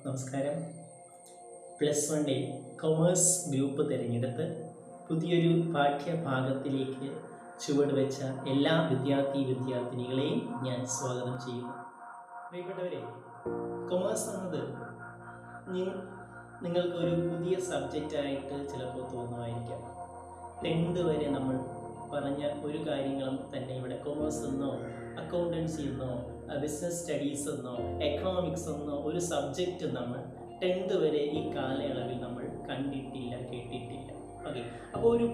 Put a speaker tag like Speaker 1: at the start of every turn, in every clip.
Speaker 1: നമസ്കാരം. +1 commerce group തിരഞ്ഞെടുത്ത് പുതിയൊരു പാഠ്യഭാഗത്തിലേക്ക് ചുവടുവെച്ച എല്ലാ വിദ്യാർത്ഥിനികളെയും ഞാൻ സ്വാഗതം ചെയ്യുന്നു. പ്രിയപ്പെട്ടവരെ, കൊമേഴ്സ് എന്നത് നിങ്ങൾക്കൊരു പുതിയ സബ്ജക്റ്റായിട്ട് ചിലപ്പോൾ തോന്നുമായിരിക്കാം. 10th വരെ നമ്മൾ പറഞ്ഞ ഒരു കാര്യങ്ങളും തന്നെ ഇവിടെ കൊമേഴ്സ് എന്നോ അക്കൗണ്ടൻസി എന്നോ ബിസിനസ് സ്റ്റഡീസ് എന്നോ എക്കണോമിക്സ് എന്നോ ഒരു സബ്ജക്റ്റ് നമ്മൾ 10th വരെ ഈ കാലയളവിൽ നമ്മൾ കണ്ടിട്ടില്ല, കേട്ടിട്ടില്ല. ഓക്കെ, അപ്പോൾ ഒരു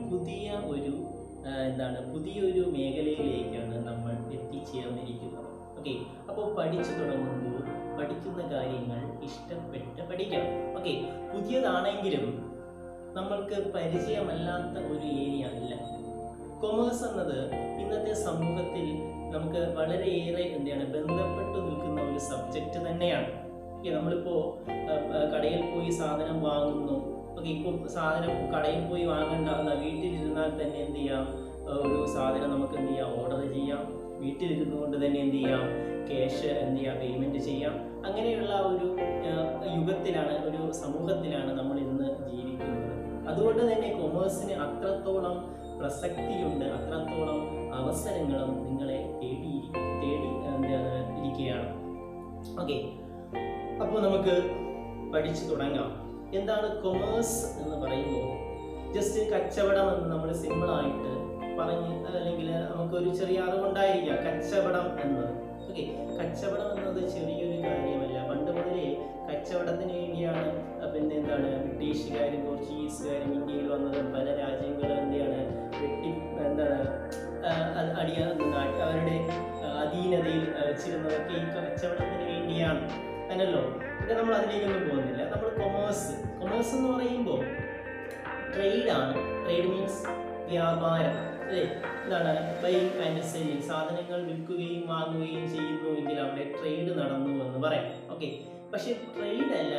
Speaker 1: പുതിയൊരു മേഖലയിലേക്കാണ് നമ്മൾ എത്തിച്ചേർന്നിരിക്കുന്നത്. ഓക്കെ, അപ്പോൾ പഠിച്ചു തുടങ്ങുമ്പോൾ പഠിക്കുന്ന കാര്യങ്ങൾ ഇഷ്ടപ്പെട്ട് പഠിക്കണം. ഓക്കെ, പുതിയതാണെങ്കിലും നമ്മൾക്ക് പരിചയമല്ലാത്ത ഒരു ഏരിയ അല്ല കൊമേഴ്സ് എന്നത്. ഇന്നത്തെ സമൂഹത്തിൽ നമുക്ക് വളരെയേറെ ബന്ധപ്പെട്ട് നിൽക്കുന്ന ഒരു സബ്ജക്റ്റ് തന്നെയാണ്. നമ്മളിപ്പോൾ കടയിൽ പോയി സാധനം വാങ്ങുന്നു. ഓക്കെ, ഇപ്പോൾ സാധനം കടയിൽ പോയി വാങ്ങണ്ട, വീട്ടിലിരുന്നാൽ തന്നെ എന്ത് ചെയ്യാം, ഒരു സാധനം നമുക്ക് ഓർഡർ ചെയ്യാം. വീട്ടിലിരുന്നു കൊണ്ട് തന്നെ ക്യാഷ് പേയ്മെൻറ്റ് ചെയ്യാം. അങ്ങനെയുള്ള ഒരു യുഗത്തിലാണ്, ഒരു സമൂഹത്തിലാണ് നമ്മൾ ഇന്ന് ജീവിക്കുന്നത്. അതുകൊണ്ട് തന്നെ കൊമേഴ്സിന് അത്രത്തോളം പ്രസക്തിയുണ്ട്, അത്രത്തോളം അവസരങ്ങളും നിങ്ങളെ തേടി ഇരിക്കുകയാണ്. ഓക്കെ, അപ്പോൾ നമുക്ക് പഠിച്ചു തുടങ്ങാം. എന്താണ് കൊമേഴ്സ് എന്ന് പറയുമ്പോൾ? ജസ്റ്റ് കച്ചവടം എന്ന് നമ്മൾ സിമ്പിളായിട്ട് പറഞ്ഞ്, അല്ലെങ്കിൽ നമുക്കൊരു ചെറിയ അറിവുണ്ടായിരിക്കാം കച്ചവടം എന്നത്. ഓക്കെ, കച്ചവടം എന്നത് ചെറിയൊരു കാര്യമല്ല. പണ്ട് മുതലേ കച്ചവടത്തിന് വേണ്ടിയാണ് ബ്രിട്ടീഷുകാരും പോർച്ചുഗീസുകാരും ഇന്ത്യയിൽ വന്നത്. പല രാജ്യങ്ങളും അവരുടെ അധീനതയിൽ വെച്ചിരുന്നതൊക്കെ ഈ കച്ചവടത്തിന് വേണ്ടിയാണ് തന്നെയല്ലോ. ഇത് നമ്മൾ അതിലേക്കൊന്നും പോകുന്നില്ല. നമ്മൾ കൊമേഴ്സ് എന്ന് പറയുമ്പോൾ ട്രേഡാണ്. ട്രേഡ് മീൻസ് വ്യാപാരം, അല്ലേ? Buying and selling. സാധനങ്ങൾ വിൽക്കുകയും വാങ്ങുകയും ചെയ്യുന്നുവെങ്കിൽ അവിടെ ട്രേഡ് നടന്നു എന്ന് പറയാം. ഓക്കെ, പക്ഷെ ട്രേഡ് അല്ല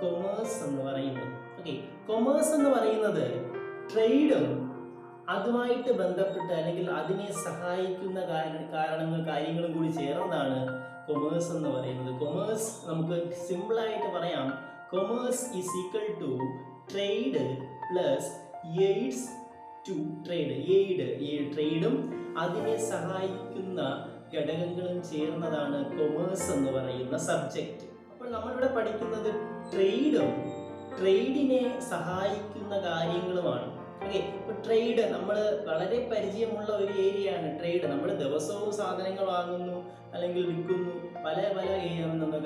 Speaker 1: കൊമേഴ്സ് എന്ന് പറയുന്നത്. ഓക്കെ, കൊമേഴ്സ് എന്ന് പറയുന്നത് ട്രേഡും അതുമായിട്ട് ബന്ധപ്പെട്ട് അല്ലെങ്കിൽ അതിനെ സഹായിക്കുന്ന കാര്യങ്ങളും കൂടി ചേർന്നതാണ് കൊമേഴ്സ് എന്ന് പറയുന്നത്. കൊമേഴ്സ് നമുക്ക് സിമ്പിളായിട്ട് പറയാം. Commerce is equal to trade plus aids to trade. ട്രേഡും അതിനെ സഹായിക്കുന്ന ഘടകങ്ങളും ചേർന്നതാണ് കൊമേഴ്സ് എന്ന് പറയുന്ന സബ്ജക്റ്റ്. അപ്പോൾ നമ്മളിവിടെ പഠിക്കുന്നത് ട്രേഡും ട്രേഡിനെ സഹായിക്കുന്ന കാര്യങ്ങളുമാണ്. ഓക്കെ, ഇപ്പോൾ ട്രേഡ് നമ്മൾ വളരെ പരിചയമുള്ള ഒരു ഏരിയയാണ്. ട്രേഡ് നമ്മൾ ദിവസവും സാധനങ്ങൾ വാങ്ങുന്നു അല്ലെങ്കിൽ വിൽക്കുന്നു. പല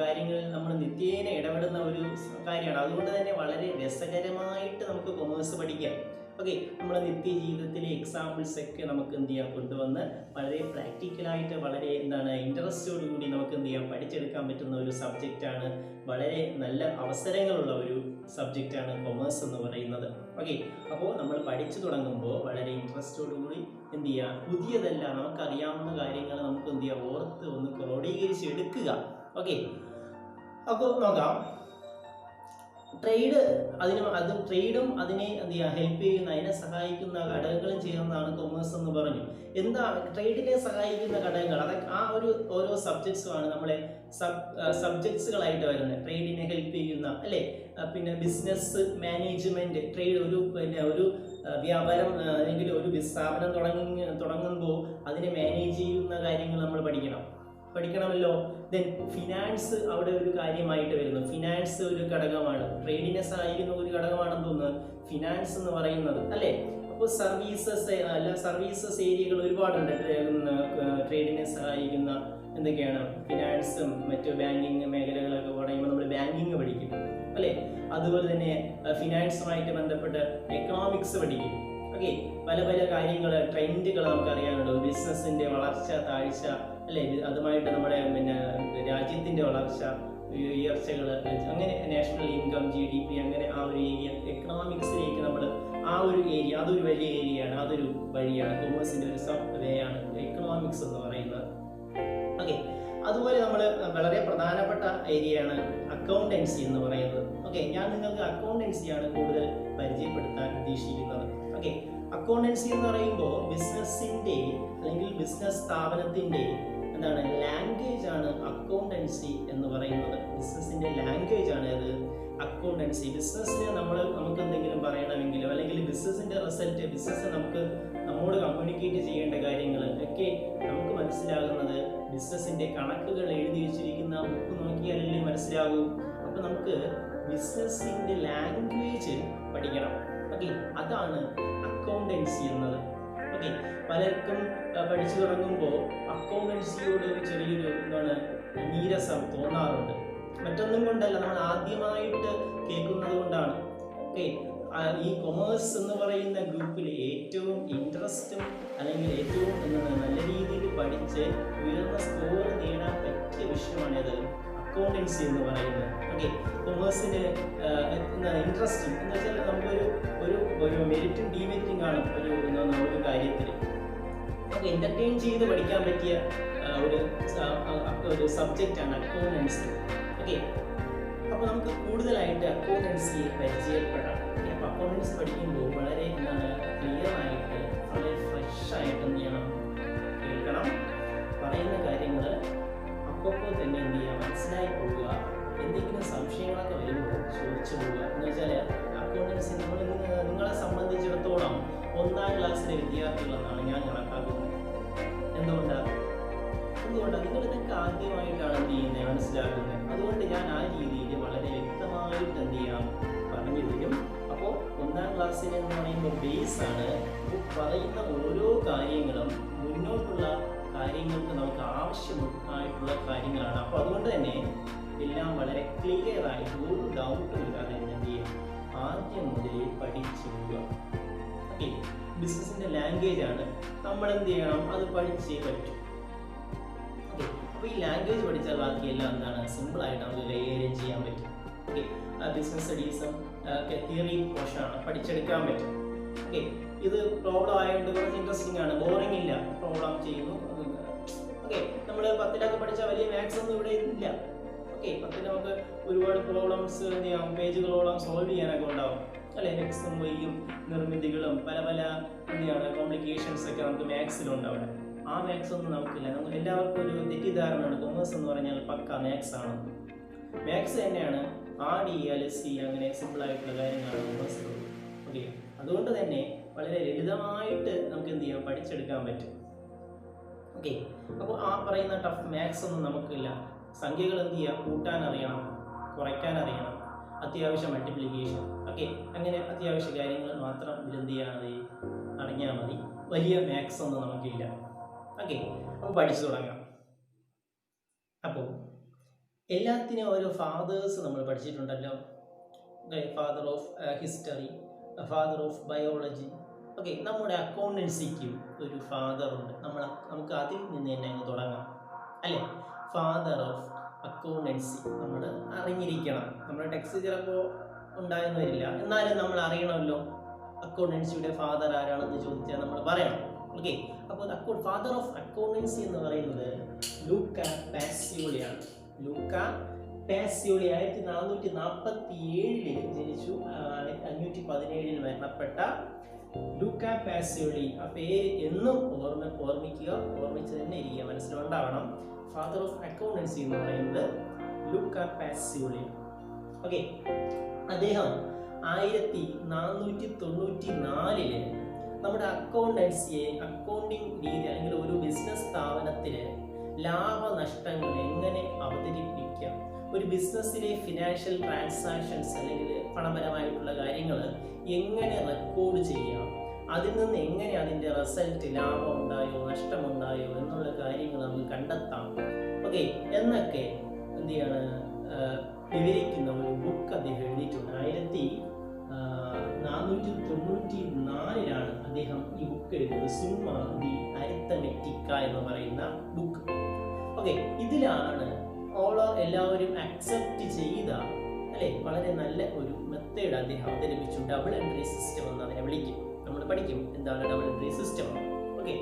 Speaker 1: കാര്യങ്ങളിൽ നമ്മൾ നിത്യേന ഇടപെടുന്ന ഒരു കാര്യമാണ്. അതുകൊണ്ട് തന്നെ വളരെ രസകരമായിട്ട് നമുക്ക് കൊമേഴ്സ് പഠിക്കാം. ഓക്കെ, നമ്മുടെ നിത്യജീവിതത്തിലെ എക്സാമ്പിൾസ് ഒക്കെ നമുക്ക് കൊണ്ടുവന്ന് വളരെ പ്രാക്ടിക്കലായിട്ട് വളരെ ഇൻട്രസ്റ്റോടു കൂടി നമുക്ക് പഠിച്ചെടുക്കാൻ പറ്റുന്ന ഒരു സബ്ജക്റ്റാണ്. വളരെ നല്ല അവസരങ്ങളുള്ള ഒരു സബ്ജക്റ്റാണ് കൊമേഴ്സ് എന്ന് പറയുന്നത്. ഓക്കെ, അപ്പോൾ നമ്മൾ പഠിച്ചു തുടങ്ങുമ്പോൾ വളരെ ഇൻട്രസ്റ്റോടു കൂടി പുതിയതല്ല, നമുക്കറിയാവുന്ന കാര്യങ്ങൾ നമുക്ക് ഓർത്ത് ഒന്ന് ക്രോഡീകരിച്ച് എടുക്കുക. ഓക്കെ, അപ്പോൾ നോക്കാം. ട്രേഡും അതിനെ ഹെൽപ്പ് ചെയ്യുന്ന, അതിനെ സഹായിക്കുന്ന ഘടകങ്ങളും ചേർന്നതാണ് കൊമേഴ്സ് എന്ന് പറഞ്ഞു. എന്താ ട്രേഡിനെ സഹായിക്കുന്ന ഘടകങ്ങൾ? അതൊക്കെ ഓരോ സബ്ജക്ട്സുമാണ് നമ്മളെ സബ്ജക്ട്സുകളായിട്ട് വരുന്നത്. ട്രേഡിനെ ഹെൽപ്പ് ചെയ്യുന്ന, അല്ലേ? പിന്നെ ബിസിനസ് മാനേജ്മെന്റ്. ട്രേഡ് ഒരു വ്യാപാരം അല്ലെങ്കിൽ ഒരു സ്ഥാപനം തുടങ്ങുമ്പോൾ അതിനെ മാനേജ് ചെയ്യുന്ന കാര്യങ്ങൾ നമ്മൾ പഠിക്കണമല്ലോ. ദെൻ ഫിനാൻസ് അവിടെ ഒരു കാര്യമായിട്ട് വരുന്നു. ഫിനാൻസ് ഒരു ഘടകമാണ്, ട്രേഡിനെ സഹായിക്കുന്ന ഒരു ഘടകമാണെന്ന് തോന്നുന്നു ഫിനാൻസ് എന്ന് പറയുന്നത്, അല്ലേ? അപ്പോൾ സർവീസസ് ഏരിയകൾ ഒരുപാടുണ്ട് ട്രേഡിനെ സഹായിക്കുന്ന. എന്തൊക്കെയാണ്? ഫിനാൻസും മറ്റു ബാങ്കിങ് മേഖലകളൊക്കെ പറയുമ്പോൾ നമ്മൾ ബാങ്കിങ് പഠിക്കും, അല്ലേ? അതുപോലെ തന്നെ ഫിനാൻസുമായിട്ട് ബന്ധപ്പെട്ട് എക്കണോമിക്സ് പഠിക്കും. ഓക്കെ, പല കാര്യങ്ങൾ, ട്രെൻഡുകൾ നമുക്കറിയാനുണ്ട്. ബിസിനസ്സിന്റെ വളർച്ച, താഴ്ച, അല്ലേ? അതുമായിട്ട് നമ്മുടെ രാജ്യത്തിന്റെ വളർച്ച, ഉയർച്ചകൾ, അങ്ങനെ നാഷണൽ ഇൻകം, GDP, അങ്ങനെ ആ ഒരു ഏരിയ എക്കണോമിക്സിലേക്ക് നമ്മൾ അതൊരു വലിയ ഏരിയയാണ്, അതൊരു വഴിയാണ്. കൊമേഴ്സിന്റെ ഒരു സബ് വേയാണ് എക്കണോമിക്സ് എന്ന് പറയുന്നത്. ഓക്കെ, അതുപോലെ നമ്മൾ വളരെ പ്രധാനപ്പെട്ട ഏരിയയാണ് അക്കൗണ്ടൻസി എന്ന് പറയുന്നത്. ഓക്കെ, ഞാൻ നിങ്ങൾക്ക് അക്കൗണ്ടൻസിയാണ് കൂടുതൽ പരിചയപ്പെടുത്താൻ ഉദ്ദേശിക്കുന്നത്. ഓക്കെ, അക്കൗണ്ടൻസി എന്ന് പറയുമ്പോൾ ബിസിനസ്സിന്റെ അല്ലെങ്കിൽ ബിസിനസ് സ്ഥാപനത്തിന്റെ എന്താണ് ലാംഗ്വേജ് ആണ് അക്കൗണ്ടൻസി എന്ന് പറയുന്നത്. ബിസിനസിന്റെ ലാംഗ്വേജ് ആണ് അത് അക്കൗണ്ടൻസി. ബിസിനസ്സിന് നമുക്ക് എന്തെങ്കിലും പറയണമെങ്കിലോ അല്ലെങ്കിൽ ബിസിനസിന്റെ റിസൾട്ട്, ബിസിനസ് നമ്മോട് കമ്മ്യൂണിക്കേറ്റ് ചെയ്യേണ്ട കാര്യങ്ങൾ ഒക്കെ നമുക്ക് മനസ്സിലാകുന്നത് ബിസിനസിന്റെ കണക്കുകൾ എഴുതി വെച്ചിരിക്കുന്ന ബുക്ക് നോക്കിയാലല്ലേ മനസ്സിലാകൂ. അപ്പൊ നമുക്ക് ബിസിനസിന്റെ ലാംഗ്വേജ് പഠിക്കണം. ഓക്കെ, അതാണ് അക്കൗണ്ടൻസി എന്നത്. ഓക്കെ, പലർക്കും പഠിച്ചു തുടങ്ങുമ്പോൾ അക്കൗണ്ടൻസിയോട് ചെറിയൊരു നീരസം തോന്നാറുണ്ട്. മറ്റൊന്നും കൊണ്ടല്ല, നമ്മൾ ആദ്യമായിട്ട് കേൾക്കുന്നത് കൊണ്ടാണ്. ഓക്കെ, ഈ കൊമേഴ്സ് എന്ന് പറയുന്ന ഗ്രൂപ്പിൽ ഏറ്റവും ഇൻട്രസ്റ്റും അല്ലെങ്കിൽ ഏറ്റവും നല്ല രീതിയിൽ പഠിച്ച് ഉയർന്ന സ്കോർ നേടാൻ പറ്റിയ വിഷയമാണിത് അക്കൗണ്ടൻസി എന്ന് പറയുന്നത്. ഓക്കെ, കൊമേഴ്സിന് ഇൻട്രസ്റ്റിംഗ് എന്ന് വെച്ചാൽ നമുക്കൊരു ഒരു മെരിറ്റും ഡിമെരിറ്റും കാണും ഒരു കാര്യത്തിൽ. നമുക്ക് എന്റർടൈൻ ചെയ്ത് പഠിക്കാൻ പറ്റിയ ഒരു സബ്ജക്റ്റാണ് അക്കൗണ്ടൻസി. ഓക്കെ, അപ്പോൾ നമുക്ക് കൂടുതലായിട്ട് അക്കൗണ്ടൻസിയെ പരിചയപ്പെടാം. അപ്പോൾ അക്കൗണ്ടൻസി പഠിക്കുമ്പോൾ വളരെ ക്ലിയർ ആയിട്ട് വളരെ ഫ്രഷ് ആയിട്ട് എന്ത് ചെയ്യണം, കേൾക്കണം. പറയുന്ന കാര്യങ്ങൾ അപ്പോൾ തന്നെ എന്ത് ചെയ്യുക, മനസ്സിലായി പോവുക. എന്തെങ്കിലും സംശയങ്ങളൊക്കെ വരുമ്പോൾ ചോദിച്ചു പോവുക. എന്ന് വെച്ചാൽ അക്കൗണ്ടൻസി നിങ്ങളെ സംബന്ധിച്ചിടത്തോളം 1ാം ക്ലാസ്സിലെ വിദ്യാർത്ഥികളെന്നാണ് ഞാൻ കണക്കാക്കുന്നത്. എന്തുകൊണ്ടാണ് നിങ്ങൾ ഇതൊക്കെ ആദ്യമായിട്ടാണ് എന്ത് ചെയ്യുന്നത്, മനസ്സിലാക്കുന്നത്. അതുകൊണ്ട് ഞാൻ ആ രീതിയിൽ വളരെ വ്യക്തമായിട്ട് എന്ത് ചെയ്യാം, പറഞ്ഞു തരും. അപ്പോൾ 1ാം ക്ലാസ്സിൽ എന്ന് പറയുമ്പോൾ ബേസ് ആണ്. പറയുന്ന ഓരോ കാര്യങ്ങളും മുന്നോട്ടുള്ള കാര്യങ്ങൾക്ക് നമുക്ക് ആവശ്യമായിട്ടുള്ള കാര്യങ്ങളാണ്. അപ്പോൾ അതുകൊണ്ട് തന്നെ എല്ലാം വളരെ ക്ലിയർ ആയിട്ട് ഒരു ഡൗട്ടും ഇല്ലാതെ എന്ത് ചെയ്യും, ആദ്യം മുതലേ പഠിച്ചു പോവുക. ഓക്കെ, ബിസിനസിന്റെ ലാംഗ്വേജ് ആണ്, നമ്മൾ എന്ത് ചെയ്യണം, അത് പഠിച്ചേ പറ്റും. ഓക്കെ, അപ്പോൾ ഈ ലാംഗ്വേജ് പഠിച്ചാൽ ബാക്കിയെല്ലാം എന്താണ്, സിമ്പിൾ ആയിട്ട് നമുക്ക് കൈകാര്യം ചെയ്യാൻ പറ്റും. ഓക്കെ, ബിസിനസ് സ്റ്റഡീസും തിയറി പോർഷനാണ്, പഠിച്ചെടുക്കാൻ പറ്റും. ഓക്കെ, ഇത് പ്രോബ്ലം ആയതുകൊണ്ട് കുറച്ച് ഇൻട്രസ്റ്റിംഗ് ആണ്, ബോറിംഗ് ഇല്ല. പ്രോബ്ലം ചെയ്യുന്നു. ഓക്കെ, നമ്മൾ 10ലൊക്കെ പഠിച്ച വലിയ മാത്സ് ഒന്നും ഇവിടെ ഇല്ല. ഓക്കെ, 10ൽ നമുക്ക് ഒരുപാട് പ്രോബ്ലംസ് എന്ത് ചെയ്യാം, പേജുകളോളം സോൾവ് ചെയ്യാനൊക്കെ ഉണ്ടാവും അല്ലെ. എക്സും വൈയും നിർമ്മിതികളും പല കോംപ്ലിക്കേഷൻസ് ഒക്കെ നമുക്ക് മാത്സിലുണ്ടാവും. ആ മാത്സ് ഒന്നും നമുക്കില്ല. നമുക്ക് എല്ലാവർക്കും ഒരു തെറ്റിദ്ധാരണയാണ്, കൊമേഴ്സ് എന്ന് പറഞ്ഞാൽ പക്ക മാത്സ് ആണ്. മാത്സ് തന്നെയാണ്, ആഡ് ചെയ്യുക, ലെസ് ചെയ്യുക, അങ്ങനെ സിമ്പിൾ ആയിട്ടുള്ള കാര്യങ്ങളാണ് കൊമേഴ്സിലുള്ളത്. ഓക്കെ, അതുകൊണ്ട് തന്നെ വളരെ ലളിതമായിട്ട് നമുക്ക് എന്ത് ചെയ്യാം, പഠിച്ചെടുക്കാൻ പറ്റും. ഓക്കെ, അപ്പോൾ ആ പറയുന്ന ടഫ് മാത്സ് ഒന്നും നമുക്കില്ല. സംഖ്യകൾ എന്ത് ചെയ്യുക, കൂട്ടാൻ അറിയണം, കുറയ്ക്കാൻ അറിയണം, അത്യാവശ്യം മൾട്ടിപ്ലിക്കേഷൻ. ഓക്കെ, അങ്ങനെ അത്യാവശ്യ കാര്യങ്ങൾ മാത്രം ഇതിലെന്ത് ചെയ്യാൻ മതി, അറിഞ്ഞാൽ മതി. വലിയ മാത്സ് ഒന്നും നമുക്കില്ല. ഓക്കെ, അപ്പോൾ പഠിച്ചു തുടങ്ങാം. അപ്പോൾ എല്ലാത്തിനും ഓരോ ഫാദേഴ്സ് നമ്മൾ പഠിച്ചിട്ടുണ്ടല്ലോ. Father of history, father of biology. Okay, നമ്മുടെ അക്കൗണ്ടൻസിക്കും ഒരു ഫാദർ ഉണ്ട്. നമുക്ക് അതിൽ നിന്ന് തന്നെ അങ്ങ് തുടങ്ങാം അല്ലേ. ഫാദർ ഓഫ് അക്കൗണ്ടൻസി നമ്മൾ അറിഞ്ഞിരിക്കണം. നമ്മുടെ ടെക്സ്റ്റ് ചിലപ്പോൾ ഉണ്ടായെന്ന് വരില്ല, എന്നാലും നമ്മൾ അറിയണമല്ലോ അക്കൗണ്ടൻസിയുടെ ഫാദർ ആരാണെന്ന് ചോദിച്ചാൽ നമ്മൾ പറയണം. ഓക്കെ, അപ്പോൾ ഫാദർ ഓഫ് അക്കൗണ്ടൻസി എന്ന് പറയുന്നത് ലൂക്ക പാസിയോളിയാണ്. ലൂക്ക പാസിയോളി 1447 ജനിച്ചു, 517 മരണപ്പെട്ട ലൂക്ക പാസിയോളി. ആ പേര് എന്നും ഓർമ്മിക്കുക, ഓർമ്മിച്ച് തന്നെ ഇരിക്കുക, മനസ്സിലുണ്ടാവണം. ഫാദർ ഓഫ് അക്കൗണ്ടൻസി എന്ന് പറയുന്നത് ലൂക്ക പാസിയോളി. ഓക്കെ, അദ്ദേഹം 1494 നമ്മുടെ അക്കൗണ്ടൻസിയെ, അക്കൗണ്ടിങ് രീതി അല്ലെങ്കിൽ ഒരു ബിസിനസ് സ്ഥാപനത്തിന് ലാഭനഷ്ടങ്ങൾ എങ്ങനെ അവതരിപ്പിക്കാം, ഒരു ബിസിനസ്സിലെ ഫിനാൻഷ്യൽ ട്രാൻസാക്ഷൻസ് അല്ലെങ്കിൽ പണപരമായിട്ടുള്ള കാര്യങ്ങൾ എങ്ങനെ റെക്കോർഡ് ചെയ്യാം, അതിൽ നിന്ന് എങ്ങനെ അതിൻ്റെ റിസൾട്ട് ലാഭം ഉണ്ടായോ നഷ്ടമുണ്ടായോ എന്നുള്ള കാര്യങ്ങൾ നമുക്ക് കണ്ടെത്താം. ഓക്കെ, എന്നൊക്കെ എന്ത് ചെയ്യാണ്, വിവരിക്കുന്ന ഒരു ബുക്ക് അദ്ദേഹം എഴുതിയിട്ടുണ്ട്. 1494 അദ്ദേഹം ഈ ബുക്ക് എഴുതുന്നത്, സുമ്മ ദി അരിത്തമെറ്റിക്ക എന്ന് പറയുന്ന ബുക്ക്. ഓക്കെ, ഇതിലാണ് എല്ലാവരും അക്സെപ്റ്റ് ചെയ്ത അല്ലെ വളരെ നല്ല ഒരു മെത്തേഡ് അദ്ദേഹം അവതരിപ്പിച്ചു. ഡബിൾ എൻട്രി സിസ്റ്റം എന്ന് അതിനെ വിളിക്കും. നമ്മൾ പഠിക്കും എന്താണ് ഡബിൾ എൻട്രി സിസ്റ്റം. ഓക്കെ,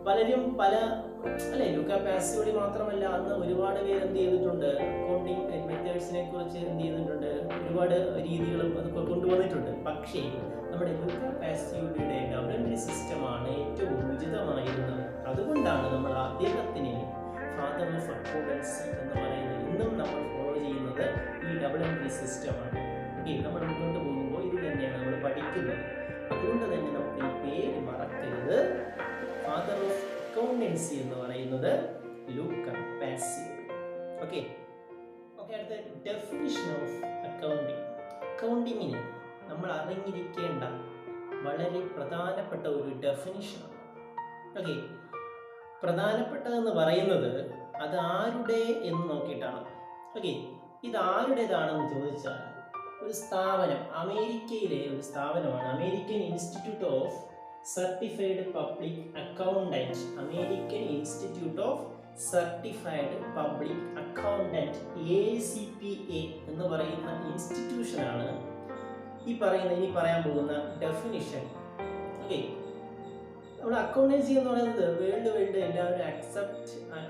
Speaker 1: പലരും പല അല്ലെ ലൂക്ക പാസിയോളി മാത്രമല്ല, അന്ന് ഒരുപാട് പേര് എന്ത് ചെയ്തിട്ടുണ്ട്, അക്കൗണ്ടിങ് മെത്തേഡ്സിനെ കുറിച്ച് എന്ത് ചെയ്തിട്ടുണ്ട്, ഒരുപാട് രീതികളും അതൊക്കെ കൊണ്ടുവന്നിട്ടുണ്ട്. പക്ഷേ നമ്മുടെ ലൂക്ക പാസിയോളിയുടെ ഡബിൾ എൻട്രി സിസ്റ്റമാണ് ഏറ്റവും ഉചിതമായിരുന്നത്. അതുകൊണ്ടാണ് നമ്മൾ അദ്ദേഹത്തിന് ഫാദർ ഓഫ് അക്കൗണ്ടൻസി എന്ന് പറയുന്നത് ഇന്നും നമ്മൾ ഫോളോ ചെയ്യുന്നത് ഈ ഡബിൾ എൻട്രി സിസ്റ്റമാണ്. ഓക്കെ, നമ്മൾ മുന്നോട്ട് പോകുമ്പോൾ ഇത് തന്നെയാണ് നമ്മൾ പഠിക്കുന്നത്. അതുകൊണ്ട് തന്നെ നമുക്ക് ഈ പേര് മറക്കരുത്. ഫാദർ ഓഫ് അക്കൗണ്ടൻസി എന്ന് പറയുന്നത് ലൂക്ക പാസിയോ. ഓക്കെ, അടുത്ത ഡെഫിനിഷൻ ഓഫ് അക്കൗണ്ടിങ്. അക്കൗണ്ടിങ്ങിന് നമ്മൾ അറിഞ്ഞിരിക്കേണ്ട വളരെ പ്രധാനപ്പെട്ട ഒരു ഡെഫിനിഷനാണ്. ഓക്കെ, പ്രധാനപ്പെട്ടതെന്ന് പറയുന്നത് അത് ആരുടെ എന്ന് നോക്കിയിട്ടാണ്. ഓക്കെ, ഇത് ആരുടേതാണെന്ന് ചോദിച്ചാൽ ഒരു സ്ഥാപനം, അമേരിക്കയിലെ ഒരു സ്ഥാപനമാണ് American institute of certified public accountant. American institute of certified public accountant ACPA എന്ന് പറയുന്ന ഇൻസ്റ്റിറ്റ്യൂഷനാണ് ഇനി പറയാൻ പോകുന്ന ഡെഫിനിഷൻ. ഓക്കെ, നമ്മൾ അക്കൗണ്ടൻസി എന്ന് പറയുന്നത് വേൾഡ് വൈഡ് എല്ലാവരും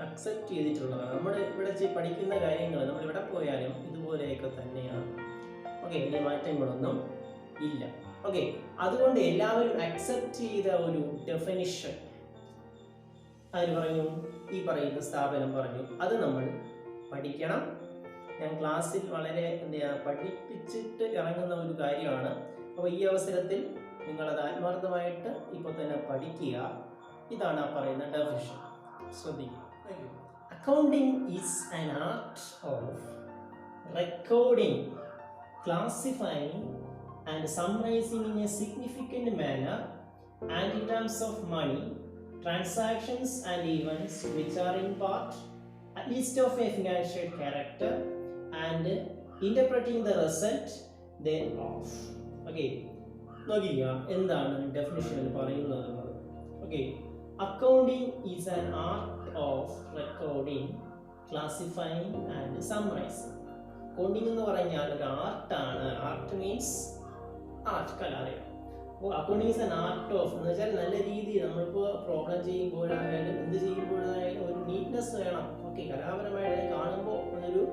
Speaker 1: അക്സെപ്റ്റ് ചെയ്തിട്ടുള്ളതാണ്. നമ്മൾ ഇവിടെ പഠിക്കുന്ന കാര്യങ്ങൾ നമ്മൾ ഇവിടെ പോയാലും ഇതുപോലെയൊക്കെ തന്നെയാണ്. ഓക്കെ, വലിയ മാറ്റങ്ങളൊന്നും ഇല്ല. ഓക്കെ, അതുകൊണ്ട് എല്ലാവരും അക്സെപ്റ്റ് ചെയ്ത ഒരു ഡെഫിനിഷൻ ആര് പറഞ്ഞു? ഈ പറയുന്ന സ്ഥാപനം പറഞ്ഞു. അത് നമ്മൾ പഠിക്കണം. ഞാൻ ക്ലാസ്സിൽ വളരെ പഠിപ്പിച്ചിട്ട് ഇറങ്ങുന്ന ഒരു കാര്യമാണ്. അപ്പോൾ ഈ അവസരത്തിൽ നിങ്ങളത് ആത്മാർത്ഥമായിട്ട് ഇപ്പോൾ തന്നെ പഠിക്കുക. ഇതാണ് ആ പറയുന്ന ഡെഫിനിഷൻ. ശ്രദ്ധിക്കുക. Accounting is an art of recording, classifying and summarizing in a significant manner and in terms of money, transactions and events which are in part at least of a financial character and interpreting the result thereof. Okay, നോക്കിക്കുക എന്താണ് ഡെഫിനിഷനിൽ പറയുന്നത്. Okay, accounting is an art of recording, classifying and summarising. Accounting എന്ന് പറഞ്ഞാൽ ഒരു ആർട്ടാണ്. Art means art, കലാലയം. അപ്പോൾ accounting is an art of എന്ന് വെച്ചാൽ നല്ല രീതിയിൽ നമ്മളിപ്പോൾ പ്രോബ്ലം ചെയ്യുമ്പോഴായാലും എന്ത് ചെയ്യുമ്പോഴായാലും ഒരു നീറ്റ്നെസ് വേണം. ഓക്കെ, കലാപരമായിട്ട് കാണുമ്പോൾ ഒരു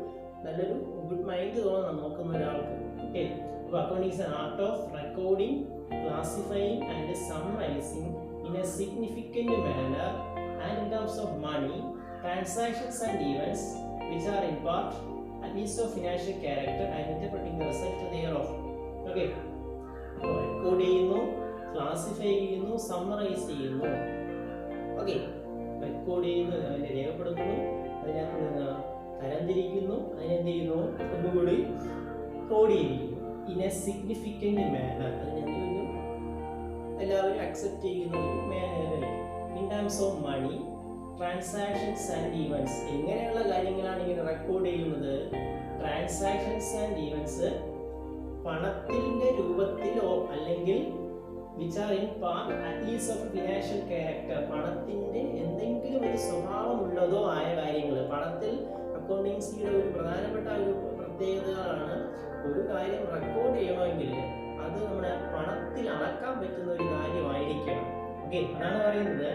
Speaker 1: നല്ലൊരു ഗുഡ് മൈൻഡ് തോന്നണം നോക്കുന്ന ഒരാൾക്ക്. ഓക്കെ, അപ്പോൾ accounting is an art of recording, classifying and summarising in a significant manner and in terms of money, transactions and events which are in part at least of financial character and interpreting the result thereof. Okay, record ചെയ്യുന്നു, classify ചെയ്യുന്നു, summarise ചെയ്യുന്നു. Okay, record ചെയ്യുന്നു, അതിനെ രേഖപ്പെടുത്തുന്നു, അതിനെ തരംതിരിക്കുന്നു, അതിനെന്ത് ചെയ്യുന്നു, ഒന്നുകൂടി കോഡ് ചെയ്യുന്നു. ഇൻ എ സിഗ്നിഫിക്കൻറ്റ് മാനർ, അതിനെന്ത് ചെയ്യുന്നു, എല്ലാവരും അക്സെപ്റ്റ് ചെയ്യുന്ന ഒരു മാനറിൽ. In terms of money, transactions and events. എങ്ങനെയുള്ള കാര്യങ്ങളാണ് ഇങ്ങനെ റെക്കോർഡ് ചെയ്യുന്നത്? ട്രാൻസാക്ഷൻസ് ആൻഡ് ഈവൻറ്റ്സ് പണത്തിന്റെ രൂപത്തിലോ അല്ലെങ്കിൽ which are in part at least of financial character, പണത്തിന്റെ എന്തെങ്കിലും ഒരു സ്വഭാവമുള്ളതോ ആയ കാര്യങ്ങൾ. പണത്തിൽ അക്കൗണ്ടൻസിയുടെ ഒരു പ്രധാനപ്പെട്ട ഒരു പ്രത്യേകതയാണ് ഒരു കാര്യം റെക്കോർഡ് ചെയ്യണമെങ്കിൽ അത് നമ്മുടെ പണത്തിൽ അളക്കാൻ പറ്റുന്ന ഒരു കാര്യമായിരിക്കണം. ഓക്കെ, അതാണ് പറയുന്നത്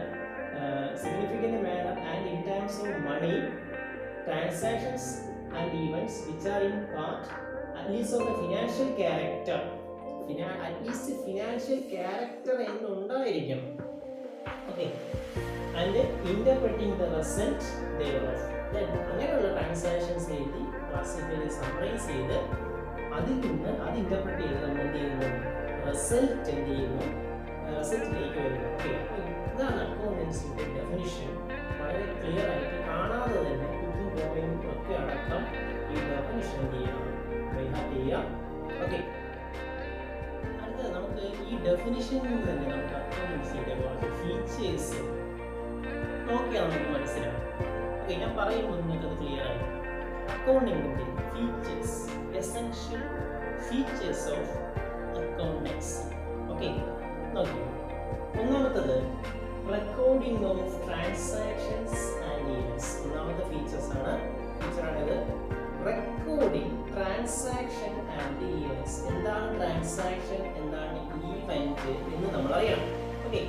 Speaker 1: significant manner and in terms of money, transactions and events which are in part at least of a financial character. At least financial character എന്നുണ്ടായിരിക്കണം. ഓക്കെ, and interpreting the result thereof. Then അങ്ങനെയുള്ള transactions എഴുതി classify summarise ചെയ്ത് അതിൽ നിന്ന് അത് interpret ചെയ്ത് നമ്മൾ എന്ത് ചെയ്യുന്നു, റിസൾട്ട് എന്ത് ചെയ്യുന്നു, റിസൾട്ടിലേക്ക് വരുന്നു. ഓക്കെ, ഇതാണ് അക്കൗണ്ടൻസിയുടെ ഡെഫിനിഷൻ. വളരെ ക്ലിയർ ആയിട്ട് കാണാതെ തന്നെ കുക്കും പോയും ഒക്കെ അടക്കം ഈ ഡെഫിനിഷൻ എന്ത് ചെയ്യാം, ബൈഹാർട്ട് ചെയ്യാം. ഓക്കെ, അടുത്തത് നമുക്ക് ഈ ഡെഫിനിഷനിൽ നിന്ന് തന്നെ നമുക്ക് അക്കൗണ്ടൻസിയുടെ കുറച്ച് ഫീച്ചേഴ്സ് നോക്കിയാൽ നമുക്ക് മനസ്സിലാവും. ഓക്കെ, ഞാൻ പറയുമ്പോൾ നിങ്ങൾക്കത് ക്ലിയർ ആയി. അക്കൗണ്ടിങ്ങിൻ്റെ features, essential features of accountancy. Okay, നോക്കി. ഒന്നാമത്തത് recording of transactions and events. ഒന്നാമത്തെ ഫീച്ചറാണിത്. Recording transaction and events. എന്താണ് ട്രാൻസാക്ഷൻ, എന്താണ് ഈവൻറ്റ് എന്ന് നമ്മൾ അറിയണം. ഓക്കെ,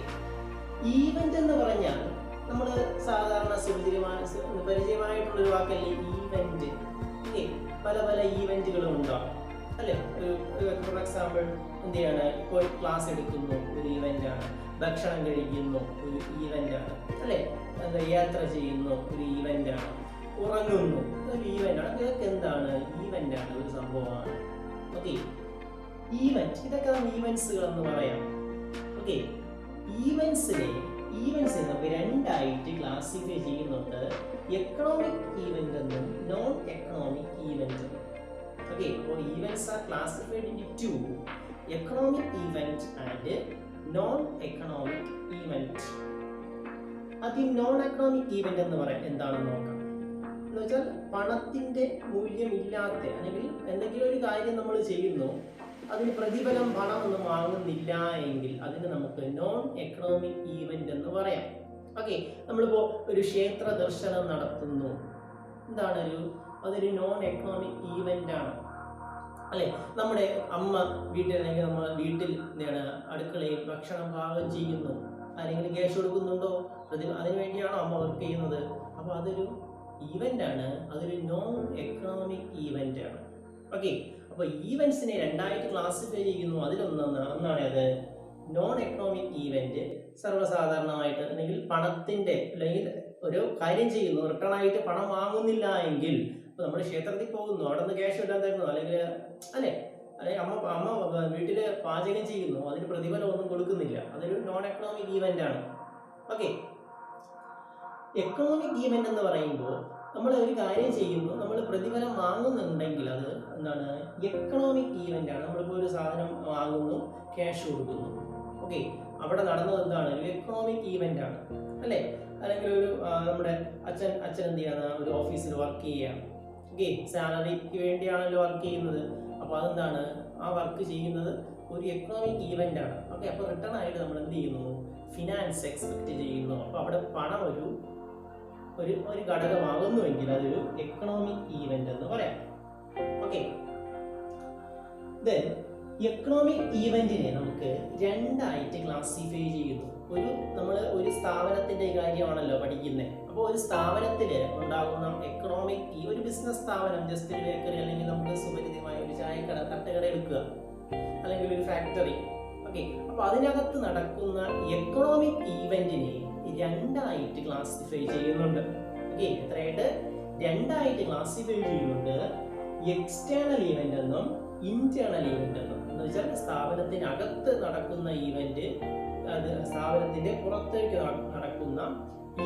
Speaker 1: ഈവൻറ്റ് എന്ന് പറഞ്ഞാൽ നമ്മൾ സാധാരണ പരിചയമായിട്ടുള്ളൊരു വാക്കല്ലേ ഈവൻറ്റ്. ഓക്കെ, പല പല ഈവൻറ്റുകളും ഉണ്ടാവും അല്ലേ. ഫോർ എക്സാമ്പിൾ എന്ത് ചെയ്യാണ്, ഇപ്പോൾ ക്ലാസ് എടുക്കുന്നു ഒരു ഈവൻ്റാണ്, ഭക്ഷണം കഴിക്കുന്നു ഒരു ഈവൻ്റാണ് അല്ലേ, യാത്ര ചെയ്യുന്നു ഒരു ഈവൻ്റാണ്, ഉറങ്ങുന്നു, ഒരു ഈവന്റ് ആണ്. ഇതൊക്കെ എന്താണ്? ഈവന്റ് ആണ്, ഒരു സംഭവമാണ്. ഓക്കെ, ഈവന്റ്, ഇതൊക്കെ നമ്മൾ ഈവന്റ്സുകൾ എന്ന് പറയാം. ഓക്കെ, ഈവന്റ്സിനെ നമുക്ക് രണ്ടായിട്ട് ക്ലാസിഫൈ ചെയ്യുന്നുണ്ട്. എക്കണോമിക് ഈവന്റ് എന്നും നോൺ എക്കണോമിക് ഈവന്റ് എന്നും. ഓക്കെ, അപ്പോൾ events are classified into economic event and non economic event. ആദ്യം നോൺ എക്കണോമിക് ഈവന്റ് എന്ന് പറയാം എന്താണെന്ന് നോക്കാം. എന്ന് വെച്ചാൽ പണത്തിന്റെ മൂല്യമില്ലാത്ത, അല്ലെങ്കിൽ എന്തെങ്കിലും ഒരു കാര്യം നമ്മൾ ചെയ്യുന്നു, അതിന് പ്രതിഫലം പണമൊന്നും വാങ്ങുന്നില്ല എങ്കിൽ അതിന് നമുക്ക് നോൺ എക്കണോമിക് ഈവന്റ് എന്ന് പറയാം. ഓക്കെ, നമ്മളിപ്പോ ഒരു ക്ഷേത്ര ദർശനം നടത്തുന്നു, എന്താണ് അതൊരു നോൺ എക്കണോമിക് ഈവന്റ് ആണ്, അല്ലെ? നമ്മുടെ അമ്മ അല്ലെങ്കിൽ നമ്മൾ വീട്ടിൽ അടുക്കളയിൽ ഭക്ഷണം പാകം ചെയ്യുന്നു, ആരെങ്കിലും ക്യാഷ് കൊടുക്കുന്നുണ്ടോ? അതിനു വേണ്ടിയാണോ അമ്മ വർക്ക് ചെയ്യുന്നത്? അപ്പൊ അതൊരു ഈവന്റ് ആണ്, അതൊരു നോൺ എക്കണോമിക് ഈവന്റ് ആണ്. ഓക്കെ, അപ്പൊ ഈവന്റ്സിനെ രണ്ടായിട്ട് ക്ലാസിഫൈ ചെയ്യുന്നു. അതിലൊന്നാണ് അത് നോൺ എക്കണോമിക് ഈവന്റ്. സർവ്വസാധാരണമായിട്ട്, അല്ലെങ്കിൽ പണത്തിന്റെ, അല്ലെങ്കിൽ ഒരു കാര്യം ചെയ്യുന്നു, റിട്ടേൺ ആയിട്ട് പണം വാങ്ങുന്നില്ല എങ്കിൽ, ഇപ്പൊ നമ്മൾ ക്ഷേത്രത്തിൽ പോകുന്നു, അവിടെ നിന്ന് ക്യാഷ് എല്ലാം തരുന്നു, അല്ലെങ്കിൽ അല്ലെങ്കിൽ അമ്മ വീട്ടില് പാചകം ചെയ്യുന്നു, അതിന് പ്രതിഫലം ഒന്നും കൊടുക്കുന്നില്ല, അതൊരു നോൺ എക്കണോമിക് ഈവന്റ് ആണ്. ഓക്കെ, എക്കണോമിക് ഈവന്റ് എന്ന് പറയുമ്പോൾ നമ്മൾ ഒരു കാര്യം ചെയ്യുന്നു, നമ്മൾ പ്രതിഫലം വാങ്ങുന്നുണ്ടെങ്കിൽ അത് എന്താണ്? എക്കണോമിക് ഈവന്റ് ആണ്. നമ്മളിപ്പോൾ ഒരു സാധനം വാങ്ങുന്നു, ക്യാഷ് കൊടുക്കുന്നു. ഓക്കെ, അവിടെ നടന്നത് എന്താണ്? ഒരു എക്കണോമിക് ഈവന്റ് ആണ്, അല്ലേ? അല്ലെങ്കിൽ ഒരു നമ്മുടെ അച്ഛൻ എന്ത് ചെയ്യാണ്? ഒരു ഓഫീസിൽ വർക്ക് ചെയ്യുകയാണ്. ഓക്കെ, സാലറിക്ക് വേണ്ടിയാണല്ലോ വർക്ക് ചെയ്യുന്നത്. അപ്പൊ അതെന്താണ്? ആ വർക്ക് ചെയ്യുന്നത് ഒരു എക്കണോമിക് ഈവന്റ് ആണ്. ഓക്കെ, അപ്പൊ റിട്ടേൺ ആയിട്ട് നമ്മൾ എന്ത് ചെയ്യുന്നു? ഫിനാൻസ് എക്സ്പെക്ട് ചെയ്യുന്നു. അപ്പൊ അവിടെ പണം ഒരു ഘടകമാകുന്നുവെങ്കിൽ അതൊരു എക്കണോമിക് ഈവന്റ് എന്ന് പറയാം. ഓക്കെ, എക്കണോമിക് ഈവന്റിനെ നമുക്ക് രണ്ടായിട്ട് ക്ലാസിഫൈ ചെയ്യുന്നു. നമ്മൾ ഒരു സ്ഥാപനത്തിന്റെ കാര്യമാണല്ലോ പഠിക്കുന്നത്. അപ്പോൾ ഒരു സ്ഥാപനത്തിൽ ഉണ്ടാകുന്ന എക്കണോമിക്, ഒരു ബിസിനസ് സ്ഥാപനം, ജസ്റ്റ് ഒരു ബേക്കറി, അല്ലെങ്കിൽ നമുക്ക് സുപരിചിതമായ ഒരു ചായക്കട, തട്ടുകട എടുക്കുക, അല്ലെങ്കിൽ ഒരു ഫാക്ടറി. ഓക്കെ, അപ്പൊ അതിനകത്ത് നടക്കുന്ന എക്കണോമിക് ഈവന്റിനെ രണ്ടായിട്ട് ക്ലാസിഫൈ ചെയ്യുന്നുണ്ട്. ഓക്കെ, എത്രയായിട്ട്? രണ്ടായിട്ട് ക്ലാസിഫൈ ചെയ്യുന്നുണ്ട്. എക്സ്റ്റേണൽ ഈവന്റ് എന്നും ഇന്റേണൽ ഈവന്റ് എന്നും. എന്ന് വെച്ചാൽ സ്ഥാപനത്തിനകത്ത് നടക്കുന്ന ഈവന്റ്, അത് സ്ഥാപനത്തിന്റെ പുറത്തേക്ക് നടക്കുന്ന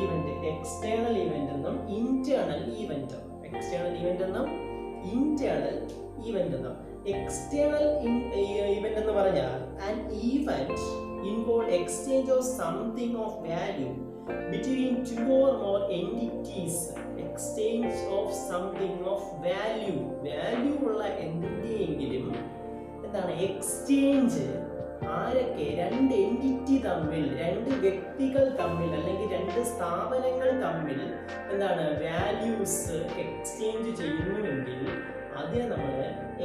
Speaker 1: ഈവന്റ് എക്സ്റ്റേണൽ ഈവന്റ് എന്നും ഇന്റേണൽ ഈവന്റ്. എക്സ്റ്റേണൽ ഈവന്റ് എന്നും ഇന്റേണൽ ഈവന്റ് എന്നും. എക്സ്റ്റേണൽ ഈവന്റ് എന്ന് പറഞ്ഞാൽ an event involve exchange of something of value between two or more entities. Exchange of something of value ഉള്ള എന്തിന്റെയെങ്കിലും എന്താണ് എക്സ്ചേഞ്ച്? ആരൊക്കെ? രണ്ട് എൻറ്റിറ്റി തമ്മിൽ, രണ്ട് വ്യക്തികൾ തമ്മിൽ, അല്ലെങ്കിൽ രണ്ട് സ്ഥാപനങ്ങൾ തമ്മിൽ എന്താണ് വാല്യൂസ് എക്സ്ചേഞ്ച് ചെയ്യുന്നുവെങ്കിൽ അതിനെ നമ്മൾ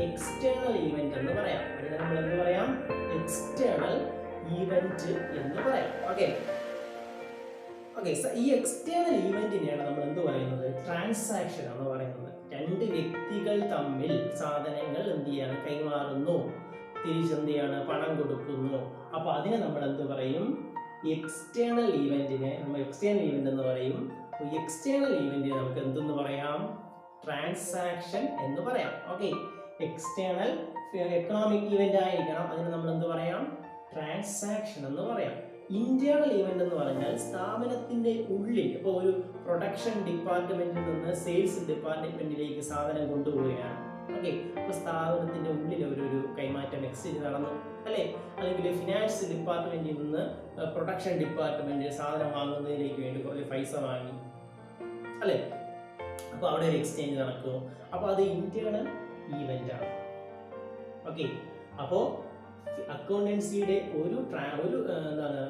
Speaker 1: എക്സ്റ്റേണൽ ഈവന്റ് എന്ന് പറയാം. അതിനെ നമ്മൾ എന്ത് പറയാം? എക്സ്റ്റേണൽ ഈവന്റ് എന്ന് പറയാം. ഓക്കെ, ഈ എക്സ്റ്റേണൽ ഈവന്റിനെയാണ് നമ്മൾ എന്ത് പറയുന്നത്? ട്രാൻസാക്ഷൻ എന്ന് പറയുന്നത്. രണ്ട് വ്യക്തികൾ തമ്മിൽ സാധനങ്ങൾ എന്ത് ചെയ്യാണ്? കൈമാറുന്നു, തിരിച്ചെന്ത് ചെയ്യാണ്? പണം കൊടുക്കുന്നു. അപ്പൊ അതിനെ നമ്മൾ എന്ത് പറയും? എക്സ്റ്റേണൽ ഈവന്റിനെ നമ്മൾ എക്സ്റ്റേണൽ ഈവന്റ് എന്ന് പറയും. എക്സ്റ്റേണൽ ഈവന്റിനെ നമുക്ക് എന്തെന്ന് പറയാം? ട്രാൻസാക്ഷൻ എന്ന് പറയാം. ഓക്കെ, എക്സ്റ്റേണൽ എക്കണോമിക് ഈവന്റ് ആയിരിക്കണം, അതിന് നമ്മൾ എന്ത് പറയാം? ട്രാൻസാക്ഷൻ എന്ന് പറയാം. ഇന്റേണൽ ഈവന്റ് എന്ന് പറഞ്ഞാൽ സ്ഥാപനത്തിന്റെ ഉള്ളിൽ, ഇപ്പോൾ ഒരു പ്രൊഡക്ഷൻ ഡിപ്പാർട്ട്മെന്റിൽ നിന്ന് സെയിൽസ് ഡിപ്പാർട്ട്മെന്റിലേക്ക് സാധനം കൊണ്ടുപോവുകയാണ്. ഓക്കെ, അപ്പൊ സ്ഥാപനത്തിന്റെ ഉള്ളിൽ ഒരു കൈമാറ്റം എക്സ്ചേഞ്ച് നടന്നു, അല്ലെ? അല്ലെങ്കിൽ ഫിനാൻസ് ഡിപ്പാർട്ട്മെന്റിൽ നിന്ന് പ്രൊഡക്ഷൻ ഡിപ്പാർട്ട്മെന്റ് സാധനം വാങ്ങുന്നതിലേക്ക് വേണ്ടി കുറച്ച് പൈസ വാങ്ങി, അല്ലെ? അപ്പൊ അവിടെ ഒരു എക്സ്ചേഞ്ച് നടക്കും. അപ്പൊ അത് ഇന്റേണൽ ഈവന്റ് ആണ്. ഓക്കെ, അപ്പോ അക്കൗണ്ടൻസിയുടെ ഒരു എന്താണ്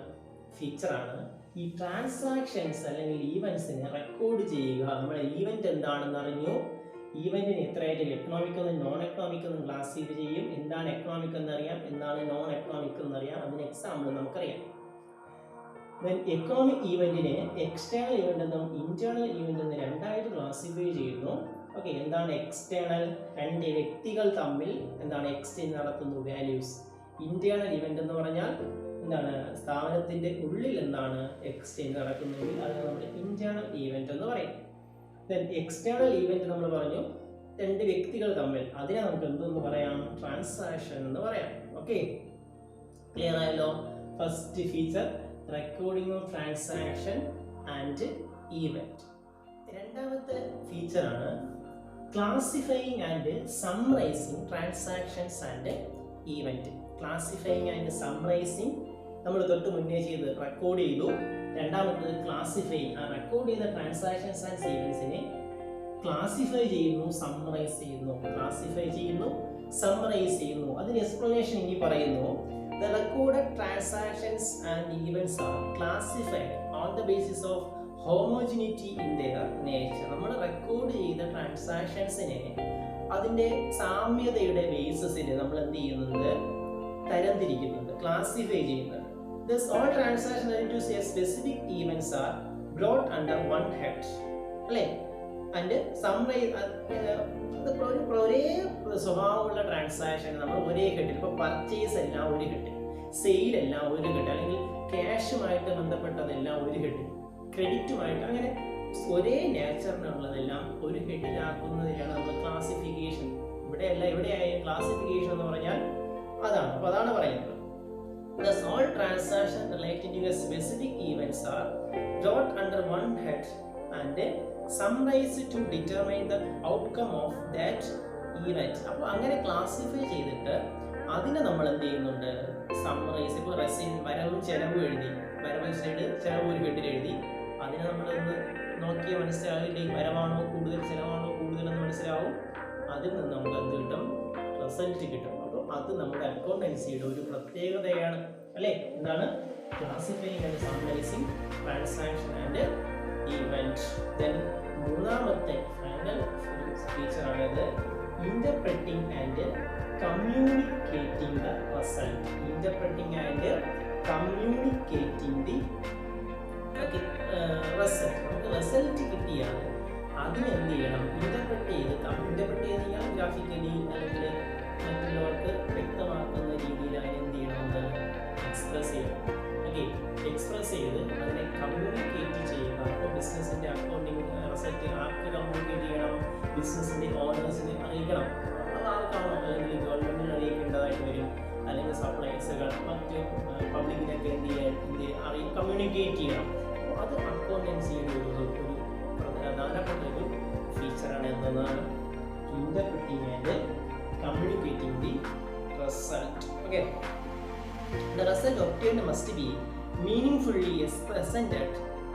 Speaker 1: ഫീച്ചറാണ് ഈ ട്രാൻസാക്ഷൻസ് അല്ലെങ്കിൽ ഈവന്റ്സിനെ റെക്കോർഡ് ചെയ്യുക. നമ്മുടെ ഈവന്റ് എന്താണെന്ന് അറിഞ്ഞു, ഈവന്റിന് എത്രയായിട്ട് എക്കണോമിക് എന്നും നോൺ എക്കണോമിക് എന്നും ക്ലാസിഫൈ ചെയ്യും. എന്താണ് എക്കണോമിക് എന്നറിയാം, എന്താണ് നോൺ എക്കണോമിക് എന്നറിയാം. അതിന് എക്സാമ്പിൾ നമുക്കറിയാം. എക്കണോമിക് ഈവന്റിനെ എക്സ്റ്റേണൽ ഈവന്റ് എന്നും ഇന്റേണൽ ഈവന്റ് എന്നും രണ്ടായിട്ട് ക്ലാസിഫൈ ചെയ്യുന്നു. ഓക്കെ, എന്താണ് എക്സ്റ്റേണൽ? രണ്ട് വ്യക്തികൾ തമ്മിൽ എന്താണ് എക്സ്ചേഞ്ച് നടത്തുന്നു, വാല്യൂസ്. ഇന്റേണൽ ഈവന്റ് എന്ന് പറഞ്ഞാൽ എന്താണ്? സ്ഥാപനത്തിന്റെ ഉള്ളിൽ എന്താണ് എക്സ്ചേഞ്ച് നടക്കുന്നെങ്കിൽ അത് നമ്മൾ ഇന്റേണൽ ഈവന്റ് എന്ന് പറയും. ദെൻ എക്സ്റ്റേണൽ ഈവൻറ്റ് നമ്മൾ പറഞ്ഞു രണ്ട് വ്യക്തികൾ തമ്മിൽ, അതിനെ നമുക്ക് എന്തെന്ന് പറയാം? ട്രാൻസാക്ഷൻ എന്ന് പറയാം. ഓക്കെ, ക്ലിയർ ആയല്ലോ? First feature recording of transaction and event. രണ്ടാമത്തെ ഫീച്ചറാണ് classifying and summarising transactions and event. Classifying and summarising നമ്മൾ തൊട്ട് മുന്നേ ചെയ്ത് റെക്കോർഡ് ചെയ്തു. രണ്ടാമത്തത് ക്ലാസിഫൈയിങ്, ആ റെക്കോർഡ് ചെയ്ത ട്രാൻസാക്ഷൻസ് ആൻഡ് ഈവൻസിനെ ക്ലാസിഫൈ ചെയ്യുന്നു, സമ്മറൈസ് ചെയ്യുന്നു. ക്ലാസിഫൈ ചെയ്യുന്നു, സമ്മറൈസ് ചെയ്യുന്നു. അതിന് എക്സ്പ്ലനേഷൻ ഇനി പറയുന്നു. The recorded transactions and events are classified on the basis of homogeneity in their nature. നമ്മൾ റെക്കോർഡ് ചെയ്ത ട്രാൻസാക്ഷൻസിനെ അതിൻ്റെ സാമ്യതയുടെ ബേസിസിൽ നമ്മൾ എന്ത് ചെയ്യുന്നത്? തരംതിരിക്കുന്നുണ്ട്, ക്ലാസിഫൈ ചെയ്യുന്നുണ്ട്. Thus all transactions related to a specific events are brought under one head. അല്ലേ? ആൻഡ് സമ്മറൈസ് ഒരേ സ്വഭാവമുള്ള ട്രാൻസാക്ഷൻ നമ്മൾ ഒരേ ഹെഡിൽ, ഇപ്പോൾ പർച്ചേസ് എല്ലാം ഒരു ഹെഡിൽ, സെയിൽ എല്ലാം ഒരു ഹെഡ്, അല്ലെങ്കിൽ ക്യാഷുമായിട്ട് ബന്ധപ്പെട്ടതെല്ലാം ഒരു ഹെഡിൽ, ക്രെഡിറ്റുമായിട്ട്, അങ്ങനെ ഒരേ നേച്ചറിനുള്ളതെല്ലാം ഒരു ഹെഡിലാക്കുന്നതിനാണ് നമ്മൾ ക്ലാസിഫിക്കേഷൻ. ഇവിടെയല്ല, എവിടെയായാലും ക്ലാസിഫിക്കേഷൻ എന്ന് പറഞ്ഞാൽ അതാണ്. അപ്പോൾ അതാണ് പറയുന്നത്. Thus all transactions relating to a specific events are brought under one head and summarized to determine the outcome of that event. അപ്പോൾ അങ്ങനെ ക്ലാസിഫൈ ചെയ്തിട്ട് അതിനെ നമ്മൾ എന്ത് ചെയ്യുന്നുണ്ട്? സമ്മറൈസ്. ഇപ്പോൾ വരവും ചെലവും എഴുതി, വരവ് സൈഡ് ചെലവ് ഒരു ഹെഡിൽ എഴുതി, അതിനെ നമ്മളൊന്ന് നോക്കിയാൽ മനസ്സിലാവില്ലേ? വരവാണോ കൂടുതൽ, ചിലവാണോ കൂടുതലെന്ന് മനസ്സിലാവും. അതിൽ നിന്ന് നമുക്ക് എന്ത് കിട്ടും? റിസൾട്ട് കിട്ടും. അപ്പോൾ അത് നമ്മുടെ അക്കൗണ്ടൻസിയുടെ ഒരു പ്രത്യേകതയാണ്, അല്ലേ? എന്താണ്? Classifying and summarising transaction and event. Then മൂന്നാമത്തെ ഫൈനൽ ഫീച്ചറാണിത്, interpreting and communicating the result. Interpreting and communicating the result. നമുക്ക് റിസൾട്ട് കിട്ടിയാൽ അതിന് എന്ത് ചെയ്യണം? ഇന്റർപ്രറ്റ് ചെയ്ത് കഴിഞ്ഞാൽ ഗ്രാഫിക്കലി അല്ലെങ്കിൽ മറ്റുള്ളവർക്ക് വ്യക്തമാക്കുന്ന രീതിയിൽ അതിനെ എന്ത് ചെയ്യണമെന്ന് എക്സ്പ്രസ് ചെയ്യണം. ഓക്കെ, എക്സ്പ്രസ് ചെയ്ത് അതിനെ കമ്മ്യൂണിക്കേറ്റ് ചെയ്യുക. അപ്പോൾ ബിസിനസ്സിൻ്റെ അക്കൗണ്ടിങ് റിസൾട്ട് ആർക്ക് കമ്മ്യൂണിക്കേറ്റ് ചെയ്യണം? ബിസിനസ്സിൻ്റെ ഓണേഴ്സിനെ അറിയിക്കണം. അത് ആർക്കാണോ? അല്ലെങ്കിൽ ഗവൺമെൻറ്റിന് അറിയിക്കേണ്ടതായിട്ട് വരും, അല്ലെങ്കിൽ സപ്ലൈസുകൾ, മറ്റ് പബ്ലിക്കിനൊക്കെ കമ്മ്യൂണിക്കേറ്റ് ചെയ്യണം. അപ്പോൾ അത് അക്കൗണ്ടൻസിയുടെ ഒരു പ്രധാനപ്പെട്ട ഒരു ഫീച്ചറാണ്. എന്നതാണ് interpreting and communicating the result. Okay, the result obtained must be meaningfully presented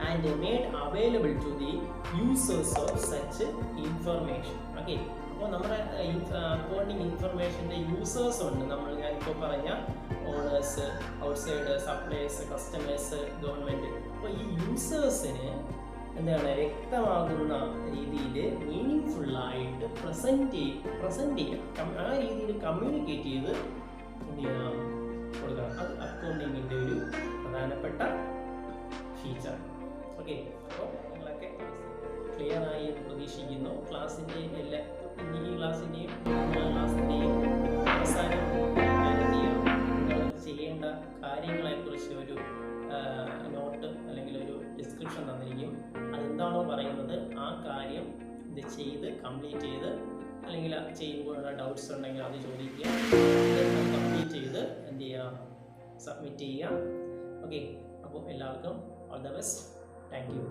Speaker 1: and made available to the users of such information. Okay, അപ്പോൾ നമ്മുടെ അക്കൗണ്ടിങ് ഇൻഫർമേഷൻ്റെ യൂസേഴ്സ് ഉണ്ട്. ഞാനിപ്പോൾ പറഞ്ഞ owners, outside supplies, customers, government. അപ്പോൾ ഈ യൂസേഴ്സിന് എന്താണ് വ്യക്തമാകുന്ന രീതിയിൽ മീനിങ് ഫുള്ളായിട്ട് പ്രസൻറ്റ് ചെയ്യാം. ആ രീതിയിൽ കമ്മ്യൂണിക്കേറ്റ് ചെയ്ത് എന്ത് ചെയ്യണം? കൊടുക്കണം. അത് അക്കൗണ്ടിങ്ങിൻ്റെ ഒരു പ്രധാനപ്പെട്ട ഫീച്ചർ. ഓക്കെ, അപ്പോൾ നിങ്ങളൊക്കെ ക്ലിയർ ആയി എന്ന് പ്രതീക്ഷിക്കുന്നു. ക്ലാസ്സിൻ്റെ ഈ ക്ലാസ്സിൻ്റെയും അവസാനം നിങ്ങൾ ചെയ്യേണ്ട കാര്യങ്ങളെക്കുറിച്ച് ഒരു നോട്ട് അല്ലെങ്കിൽ ഒരു ഡിസ്ക്രിപ്ഷൻ തന്നിരിക്കും. അതെന്താണോ പറയുന്നത് ആ കാര്യം ഇത് ചെയ്ത് കംപ്ലീറ്റ് ചെയ്ത്, അല്ലെങ്കിൽ ചെയ്യുമ്പോഴുള്ള ഡൗട്ട്സ് ഉണ്ടെങ്കിൽ അത് ചോദിക്കുക. കംപ്ലീറ്റ് ചെയ്ത് എന്ത് ചെയ്യുക? സബ്മിറ്റ് ചെയ്യുക. ഓക്കെ, അപ്പോൾ എല്ലാവർക്കും all the best. Thank you.